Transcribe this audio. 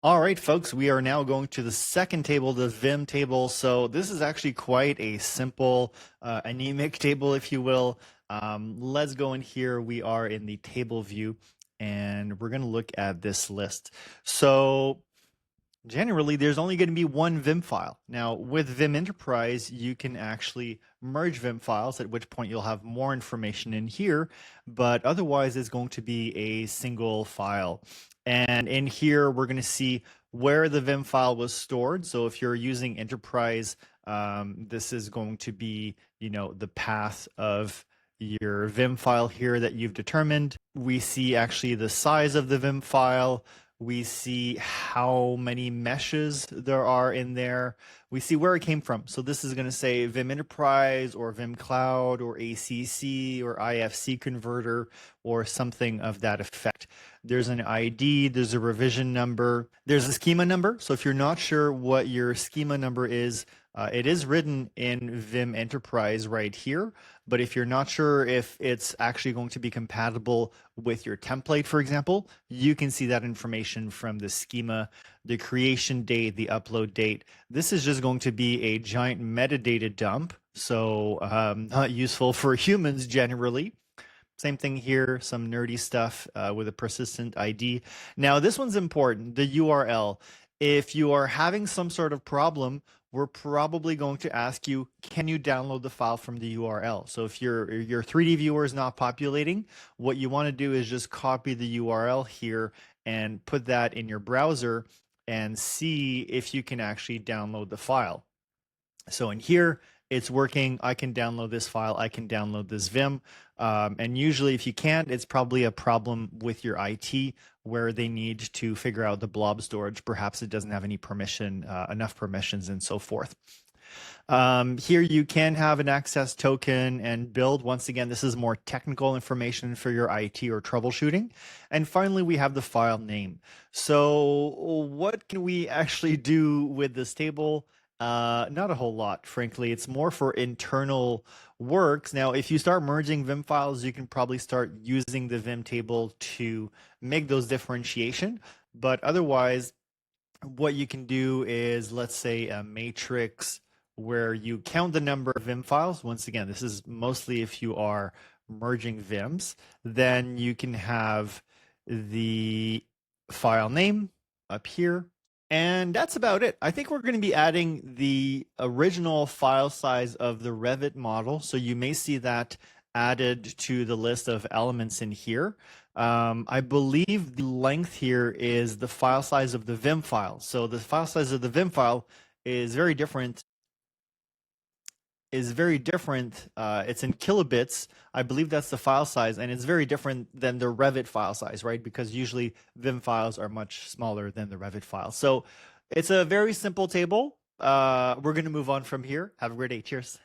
All right, folks, we are now going to the second table, the VIM table. So this is actually quite a simple, anemic table, if you will. Let's go in here. We are in the table view, and we're going to look at this list. So generally, there's only going to be one VIM file. Now, with VIM Enterprise, you can actually merge VIM files, at which point you'll have more information in here, but otherwise it's going to be a single file. And in here, we're going to see where the VIM file was stored. So if you're using Enterprise, this is going to be, the path of your VIM file here that you've determined. We see actually the size of the VIM file. We see how many meshes there are in there. We see where it came from. So this is going to say VIM Enterprise or VIM Cloud or ACC or IFC converter or something of that effect. There's an ID, there's a revision number, there's a schema number. So if you're not sure what your schema number is, it is written in VIM Enterprise right here, but if you're not sure if it's actually going to be compatible with your template, for example, you can see that information from the schema, the creation date, the upload date. This is just going to be a giant metadata dump, so not useful for humans generally. Same thing here, some nerdy stuff with a persistent ID. Now, this one's important, the URL. If you are having some sort of problem, we're probably going to ask you, can you download the file from the URL? So if your 3D viewer is not populating, what you want to do is just copy the URL here and put that in your browser and see if you can actually download the file. So in here, it's working. I can download this file. I can download this VIM. And usually if you can't, it's probably a problem with your IT where they need to figure out the blob storage. Perhaps it doesn't have any permission, enough permissions and so forth. Here you can have an access token and build. Once again, this is more technical information for your IT or troubleshooting. And finally, we have the file name. So what can we actually do with this table? Not a whole lot, frankly. It's more for internal works. Now, if you start merging VIM files, you can probably start using the VIM table to make those differentiation. But otherwise, what you can do is, let's say, a matrix where you count the number of VIM files. Once again, this is mostly if you are merging VIMs. Then you can have the file name up here. And that's about it. I think we're going to be adding the original file size of the Revit model. So you may see that added to the list of elements in here. I believe the length here is the file size of the VIM file. So the file size of the VIM file is very different. It's in kilobits. I believe that's the file size, and it's very different than the Revit file size, right? Because usually VIM files are much smaller than the Revit file. So it's a very simple table. We're going to move on from here. Have a great day. Cheers.